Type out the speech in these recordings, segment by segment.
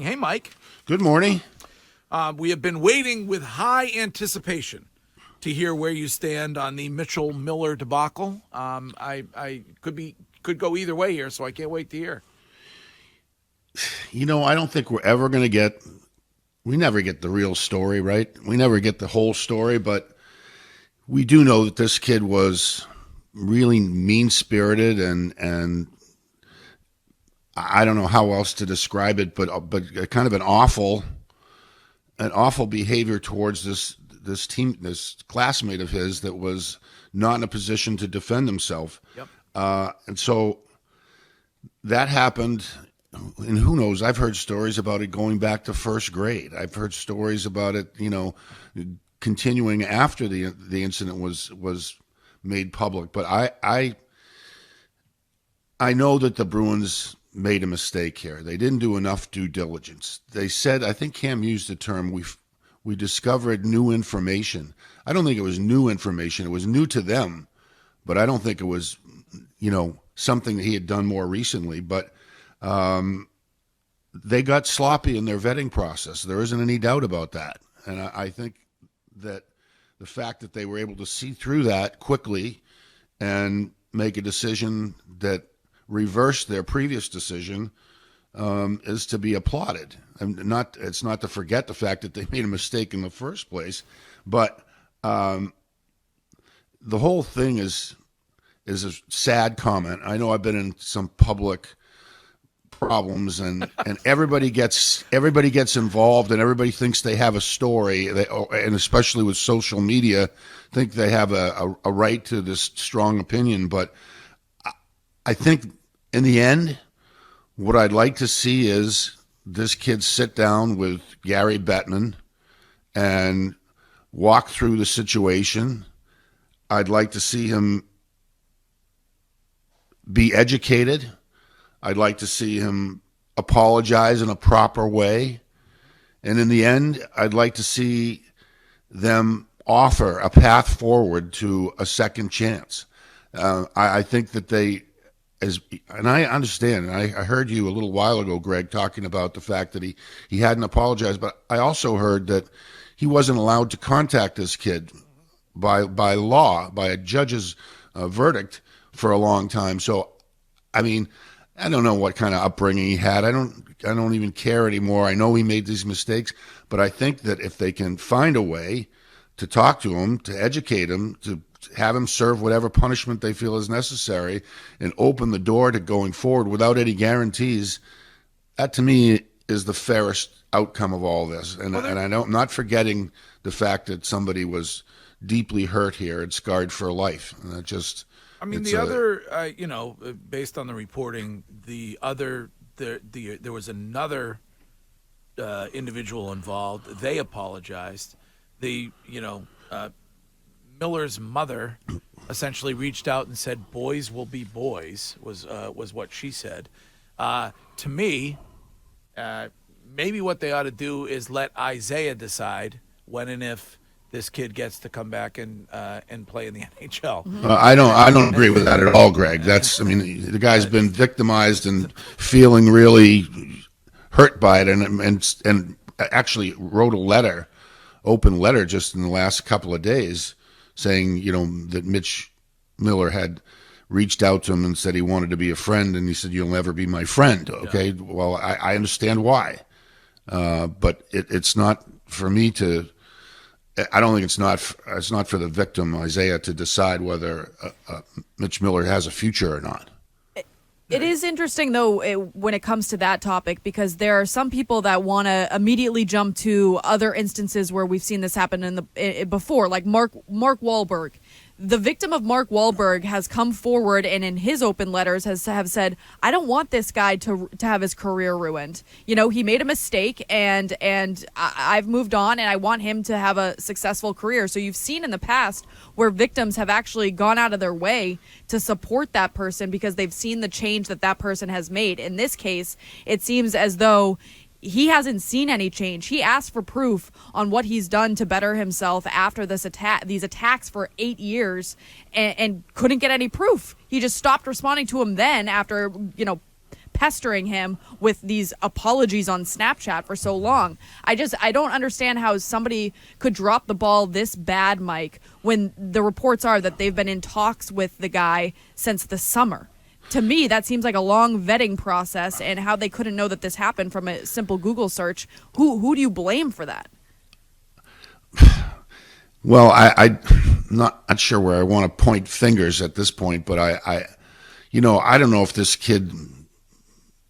Hey, Mike. Good morning. We have been waiting with high anticipation to hear where you stand on the Mitchell Miller debacle. I could go either way here, so I can't wait to hear. I don't think we're ever going to we never get the real story, right? We never get the whole story, but we do know that this kid was really mean-spirited and I don't know how else to describe it, but kind of an awful behavior towards this classmate of his that was not in a position to defend himself. Yep. And so that happened, and who knows? I've heard stories about it going back to first grade. I've heard stories about it, continuing after the incident was made public. But I know that the Bruins made a mistake here. They didn't do enough due diligence. They said, I think Cam used the term, we discovered new information. I don't think it was new information. It was new to them, but I don't think it was, something that he had done more recently. But they got sloppy in their vetting process. There isn't any doubt about that. And I think that the fact that they were able to see through that quickly and make a decision that reversed their previous decision is to be applauded. And it's not to forget the fact that they made a mistake in the first place, but the whole thing is a sad comment. I know I've been in some public problems and everybody gets involved and everybody thinks they have a story, and especially with social media, think they have a right to this strong opinion. But I think in the end, what I'd like to see is this kid sit down with Gary Bettman and walk through the situation. I'd like to see him be educated. I'd like to see him apologize in a proper way. And in the end, I'd like to see them offer a path forward to a second chance. I think that and I understand, and I heard you a little while ago, Greg, talking about the fact that he hadn't apologized, but I also heard that he wasn't allowed to contact this kid by law, by a judge's verdict for a long time. So, I mean, I don't know what kind of upbringing he had. I don't even care anymore. I know he made these mistakes, but I think that if they can find a way to talk to him, to educate him, to have him serve whatever punishment they feel is necessary and open the door to going forward without any guarantees, that to me is the fairest outcome of all this. And I'm not forgetting the fact that somebody was deeply hurt here and scarred for life. And that just... based on the reporting, there was another individual involved. They apologized. Miller's mother essentially reached out and said, "Boys will be boys," was what she said. To me, maybe what they ought to do is let Isaiah decide when and if this kid gets to come back and play in the NHL. I don't agree with that at all, Greg. The guy's been victimized and feeling really hurt by it, and actually wrote a open letter just in the last couple of days, saying, that Mitch Miller had reached out to him and said he wanted to be a friend, and he said, "You'll never be my friend." Okay, yeah. Well, I understand why, but it's not for me to. I don't think it's not for the victim, Isaiah, to decide whether Mitch Miller has a future or not. It is interesting, though, when it comes to that topic, because there are some people that want to immediately jump to other instances where we've seen this happen before, like Mark Wahlberg. The victim of Mark Wahlberg has come forward and in his open letters have said, "I don't want this guy to have his career ruined. He made a mistake and I've moved on and I want him to have a successful career." So you've seen in the past where victims have actually gone out of their way to support that person because they've seen the change that person has made. In this case, it seems as though he hasn't seen any change. He asked for proof on what he's done to better himself after these attacks for 8 years and couldn't get any proof. He just stopped responding to him then after, pestering him with these apologies on Snapchat for so long. I don't understand how somebody could drop the ball this bad, Mike, when the reports are that they've been in talks with the guy since the summer. To me, that seems like a long vetting process, and how they couldn't know that this happened from a simple Google search. Who do you blame for that? Well, I'm not sure where I want to point fingers at this point, but I don't know if this kid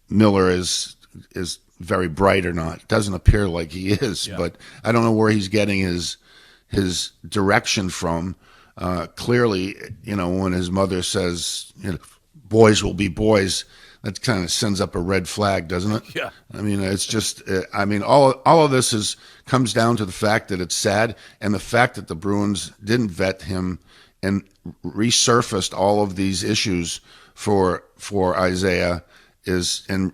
Miller is very bright or not. It doesn't appear like he is, but I don't know where he's getting his direction from. Clearly, when his mother says, boys will be boys, that kind of sends up a red flag, doesn't it? Yeah. I mean, it's just, all of this comes down to the fact that it's sad, and the fact that the Bruins didn't vet him and resurfaced all of these issues for Isaiah and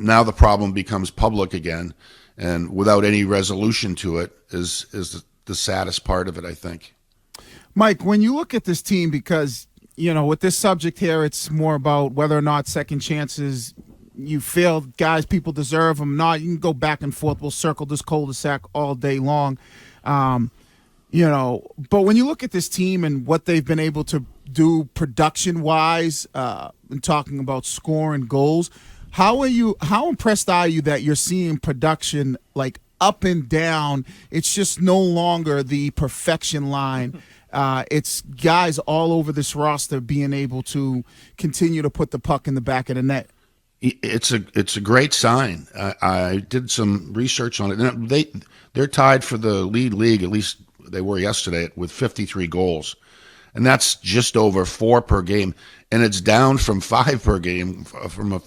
now the problem becomes public again, and without any resolution to it is the saddest part of it, I think. Mike, when you look at this team, because with this subject here, it's more about whether or not second chances, you feel guys, people deserve them. Not, you can go back and forth. We'll circle this cul-de-sac all day long. But when you look at this team and what they've been able to do production-wise, and talking about scoring goals, how impressed are you that you're seeing production like up and down? It's just no longer the perfection line. It's guys all over this roster being able to continue to put the puck in the back of the net. It's a great sign. I did some research on it. They're tied for the league, at least they were yesterday, with 53 goals, and that's just over 4 per game, and it's down from 5 per game from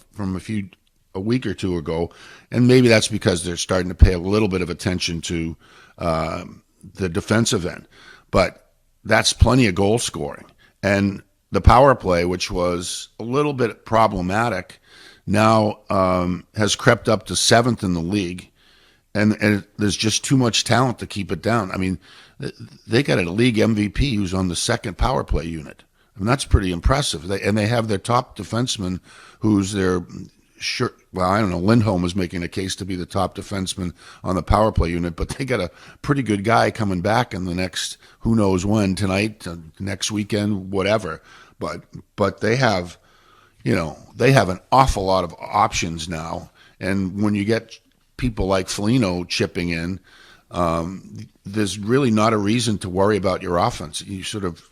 a week or two ago, and maybe that's because they're starting to pay a little bit of attention to the defensive end, but that's plenty of goal scoring. And the power play, which was a little bit problematic, now has crept up to 7th in the league, and there's just too much talent to keep it down. I mean, they got a league MVP who's on the second power play unit. I mean, that's pretty impressive. They have their top defenseman who's their I don't know, Lindholm is making a case to be the top defenseman on the power play unit, but they got a pretty good guy coming back in the next, who knows when, tonight, next weekend, whatever. But they have, they have an awful lot of options now. And when you get people like Foligno chipping in, there's really not a reason to worry about your offense. You sort of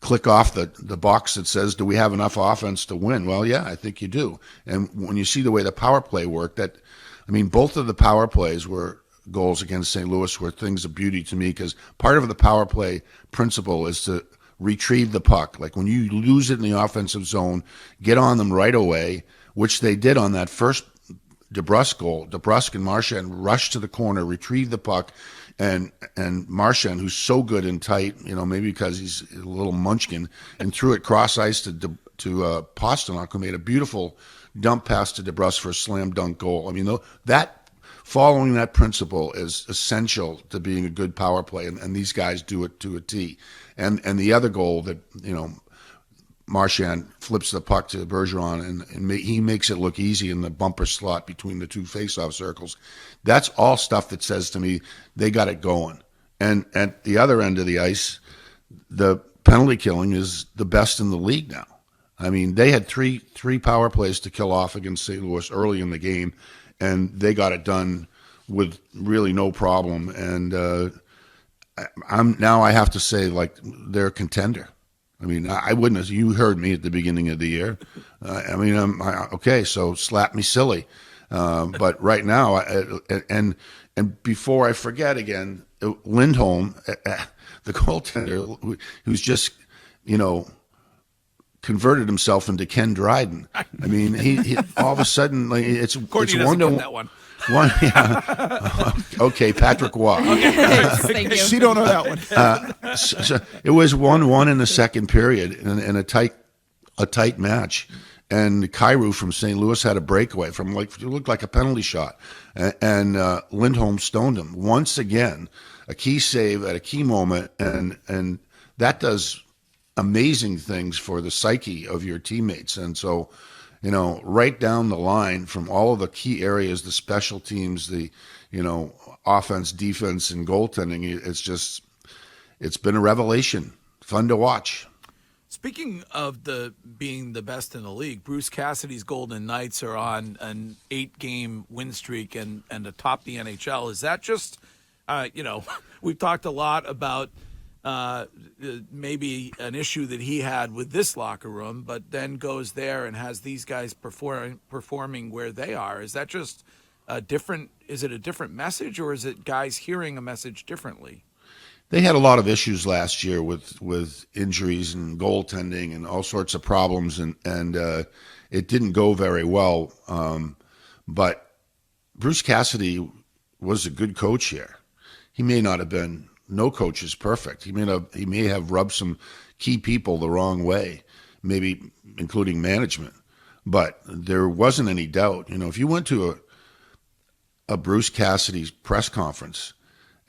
click off the box that says, do we have enough offense to win? Well, yeah, I think you do. And when you see the way the power play worked, both of the power plays were goals against St. Louis were things of beauty to me, because part of the power play principle is to retrieve the puck. Like when you lose it in the offensive zone, get on them right away, which they did on that first DeBrusk goal. DeBrusk and Marchand rushed to the corner, retrieved the puck, and Marchand, who's so good and tight, maybe because he's a little munchkin, and threw it cross ice to Pasternak, who made a beautiful dump pass to DeBrusk for a slam dunk goal. I mean, that following that principle is essential to being a good power play, and these guys do it to a T. And the other goal that Marchand flips the puck to Bergeron, and he makes it look easy in the bumper slot between the two faceoff circles. That's all stuff that says to me they got it going. And at the other end of the ice, the penalty killing is the best in the league now. I mean, they had three power plays to kill off against St. Louis early in the game, and they got it done with really no problem. And I have to say, like, they're a contender. I mean, I wouldn't have. You heard me at the beginning of the year. Okay, so slap me silly. But right now, and before I forget again, Lindholm, the goaltender, who's just, converted himself into Ken Dryden. I mean, he all of a sudden, like, it's Courtney one doesn't to get that one. Yeah. Okay, Patrick Waugh. Thank you. She don't know that one. So it was 1-1 in the second period, in a tight match. And Kyrou from St. Louis had a breakaway from it looked like a penalty shot, and Lindholm stoned him once again. A key save at a key moment, and that does amazing things for the psyche of your teammates. And so, right down the line from all of the key areas, the special teams, the, offense, defense, and goaltending. It's been a revelation. Fun to watch. Speaking of being the best in the league, Bruce Cassidy's Golden Knights are on an 8-game win streak and atop the NHL. Is that just, we've talked a lot about maybe an issue that he had with this locker room, but then goes there and has these guys performing where they are. Is that just is it a different message, or is it guys hearing a message differently? They had a lot of issues last year with injuries and goaltending and all sorts of problems, and it didn't go very well. But Bruce Cassidy was a good coach here. He may not have been. No coach is perfect. He may have rubbed some key people the wrong way, maybe including management. But there wasn't any doubt. If you went to a Bruce Cassidy press conference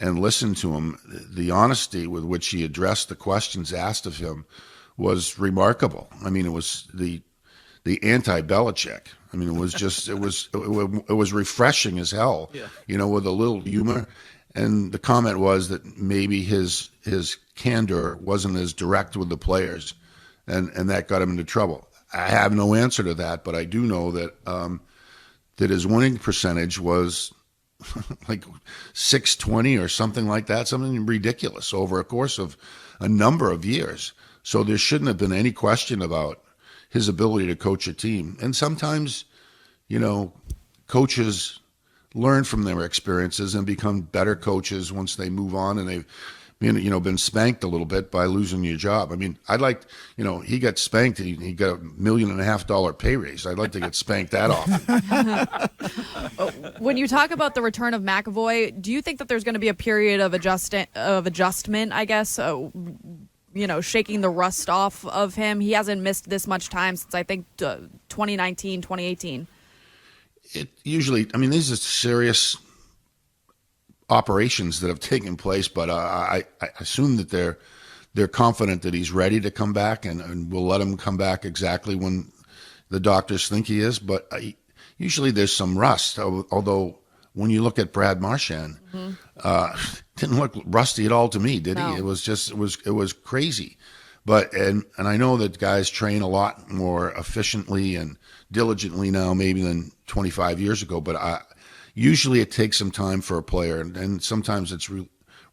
and listened to him, the honesty with which he addressed the questions asked of him was remarkable. I mean, it was the anti-Belichick. I mean, it was just it was refreshing as hell. Yeah. With a little humor. And the comment was that maybe his candor wasn't as direct with the players, and that got him into trouble. I have no answer to that, but I do know that that his winning percentage was like .620 or something like that, something ridiculous over a course of a number of years. So there shouldn't have been any question about his ability to coach a team. And sometimes, coaches learn from their experiences and become better coaches once they move on and they've been spanked a little bit by losing your job. I mean, he got spanked. He got $1.5 million pay raise. I'd like to get spanked that often. When you talk about the return of McAvoy, do you think that there's going to be a period of adjustment, I guess, shaking the rust off of him? He hasn't missed this much time since, I think, 2019, 2018. It usually, these are serious operations that have taken place, but I assume that they're confident that he's ready to come back, and we'll let him come back exactly when the doctors think he is. But usually there's some rust, although when you look at Brad Marchand, didn't look rusty at all to me, did he? No. It was crazy. But and I know that guys train a lot more efficiently and diligently now maybe than 25 years ago, but usually it takes some time for a player, and sometimes it's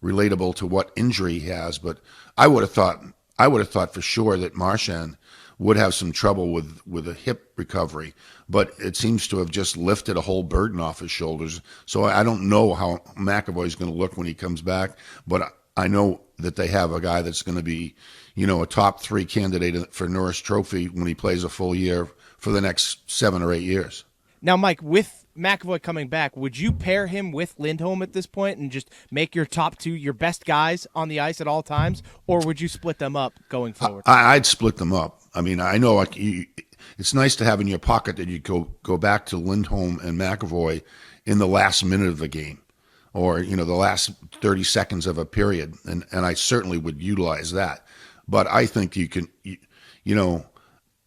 relatable to what injury he has. But I would have thought for sure that Marchand would have some trouble with a hip recovery, but it seems to have just lifted a whole burden off his shoulders. So I don't know how McAvoy is going to look when he comes back, but I know that they have a guy that's going to be, a top 3 candidate for Norris Trophy when he plays a full year for the next 7 or 8 years. Now, Mike, with McAvoy coming back, would you pair him with Lindholm at this point and just make your top 2 your best guys on the ice at all times, or would you split them up going forward? I'd split them up. I know it's nice to have in your pocket that you go back to Lindholm and McAvoy in the last minute of the game, or the last 30 seconds of a period, and I certainly would utilize that. But I think you can,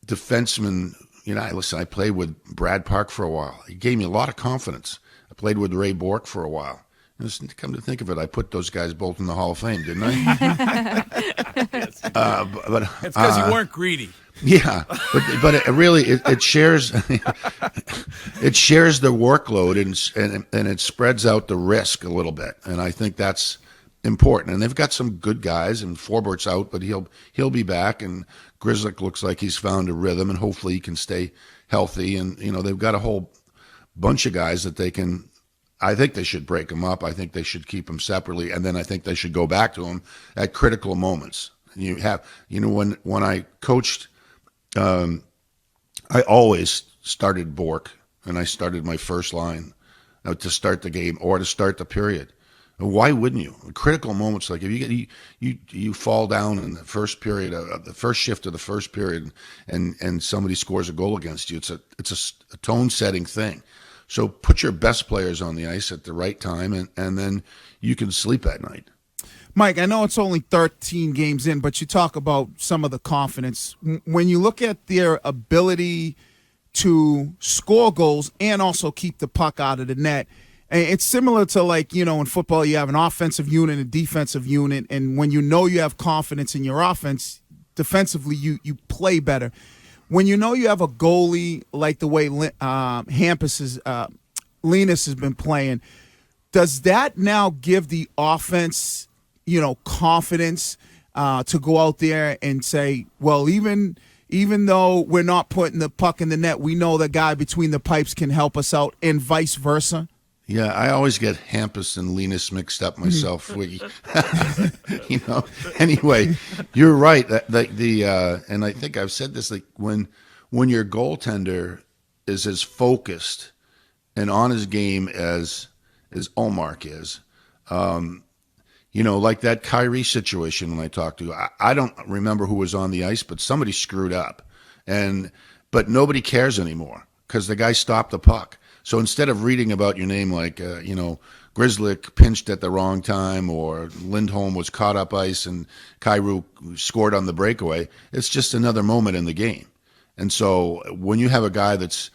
defensemen. I played with Brad Park for a while. He gave me a lot of confidence. I played with Ray Bourque for a while. Just come to think of it, I put those guys both in the Hall of Fame, didn't I? But it's because you weren't greedy. Yeah, but it shares it shares the workload and it spreads out the risk a little bit, and I think that's important. And they've got some good guys, and Forbort's out, but he'll be back, and Grzelcyk looks like he's found a rhythm, and hopefully he can stay healthy. And they've got a whole bunch of guys that they can. I think they should break them up. I think they should keep them separately, and then I think they should go back to them at critical moments. You have, when I coached, I always started Bourque, and I started my first line to start the game or to start the period. Why wouldn't you? Critical moments, like if you fall down in the first period, the first shift of the first period, and somebody scores a goal against you, it's a tone-setting thing. So put your best players on the ice at the right time, and then you can sleep at night. Mike, I know it's only 13 games in, but you talk about some of the confidence. When you look at their ability to score goals and also keep the puck out of the net. And it's similar to, like, in football, you have an offensive unit and a defensive unit, and when you know you have confidence in your offense, defensively you play better. When you know you have a goalie like the way Linus has been playing, does that now give the offense, confidence to go out there and say, well, even though we're not putting the puck in the net, we know the guy between the pipes can help us out, and vice versa? Yeah, I always get Hampus and Linus mixed up myself. Anyway, you're right. And I think I've said this, like when your goaltender is as focused and on his game as Ullmark is, like that Kyrie situation when I talked to, I don't remember who was on the ice, but somebody screwed up, but nobody cares anymore because the guy stopped the puck. So instead of reading about your name like, Grzelcyk pinched at the wrong time or Lindholm was caught up ice and Kyrou scored on the breakaway, it's just another moment in the game. And so when you have a guy that's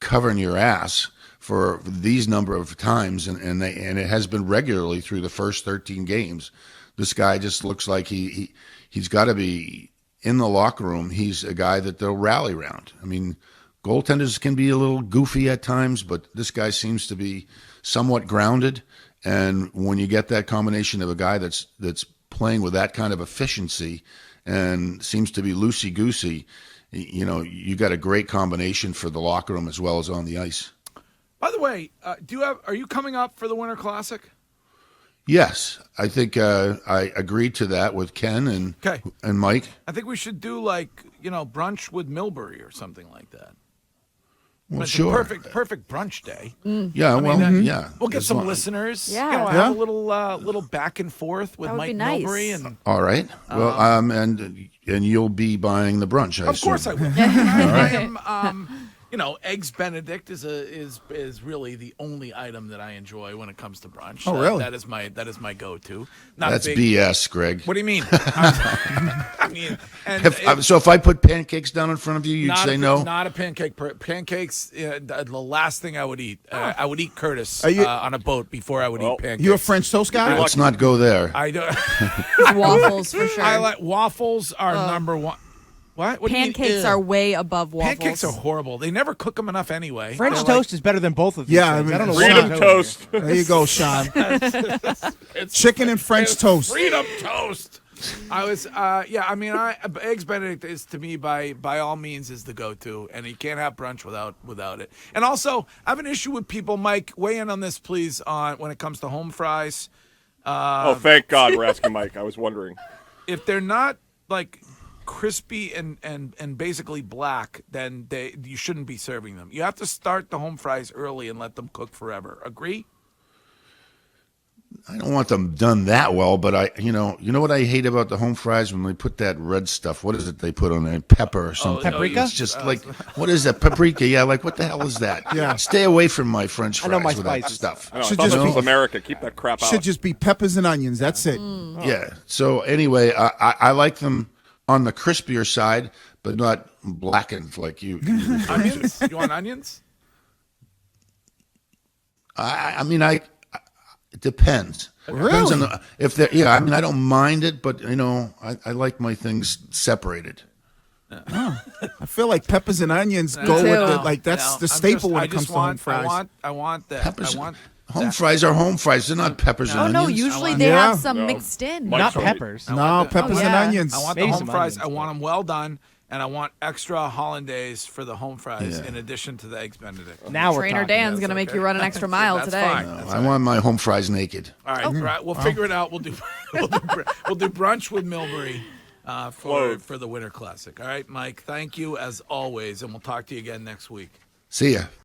covering your ass for these number of times, and it has been regularly through the first 13 games, this guy just looks like he's got to be in the locker room. He's a guy that they'll rally around. I mean, goaltenders can be a little goofy at times, but this guy seems to be somewhat grounded. And when you get that combination of a guy that's playing with that kind of efficiency and seems to be loosey-goosey, you got a great combination for the locker room as well as on the ice. By the way, are you coming up for the Winter Classic? Yes, I think I agreed to that with Ken and Mike. I think we should do brunch with Milbury or something like that. Well, it's sure. a perfect brunch day. Yeah, yeah. We'll get some listeners. Yeah. Have a little back and forth with That would Mike be nice. Milbury. And all right. Well, and you'll be buying the brunch, I of assume. course I will. I am. Eggs Benedict is really the only item that I enjoy when it comes to brunch. Oh, really? That is my go-to. That's BS, Greg. What do you mean? So if I put pancakes down in front of you, you'd say no? Not a pancake. Pancakes, the last thing I would eat. I would eat Curtis you- on a boat before I would eat pancakes. You a French toast guy? Let's not go there. I don't. Waffles for sure. I like waffles are number one. What? What do you mean, Pancakes ew? are way above waffles. Pancakes are horrible. They never cook them enough anyway. French They're toast is better than both of these Yeah, things. I mean, don't know Freedom what toast. There you go, Sean. it's Chicken and French it's toast. Freedom toast. I was, Eggs Benedict is to me by all means is the go-to, and you can't have brunch without it. And also, I have an issue with people. Mike, weigh in on this, please. On when it comes to home fries. Oh, thank God we're asking Mike. I was wondering. If they're not like crispy and basically black, then you shouldn't be serving them. You have to start the home fries early and let them cook forever. Agree? I don't want them done that well, but you know what I hate about the home fries when they put that red stuff. What is it they put on there? Pepper or something. Paprika? It's just like, what is that? Paprika? Yeah, like what the hell is that? Yeah. Stay away from my French I know fries my with that spices. stuff. I know, I Should thought just this was be- America. Keep that crap out. Should just be peppers and onions. That's it. Yeah. So anyway, I like them on the crispier side, but not blackened like you. Onions? You want onions? I mean, it depends. Really? Depends on if they're, yeah, I mean, I don't mind it, but I like my things separated. I feel like peppers and onions go too. with the, like that's No, the staple when I it comes just to home want- fries. I want that. Peppers. I want Home fries are home fries. They're not peppers Oh and no, onions. usually want- they Yeah. have some No. mixed in. Mike- Not Sorry. peppers. I No, want the- peppers Oh, and yeah. onions. I want Maybe the home some fries. onions, I want them well done, and I want extra hollandaise for the home fries Yeah. in addition to the eggs Benedict. Now we're Trainer talking. Dan's gonna make you run an extra mile That's today. fine. No, That's I all right. want my home fries naked. All right, right, we'll figure it out. We'll do we'll do brunch with Milbury for the Winter Classic. All right, Mike. Thank you as always, and we'll talk to you again next week. See ya.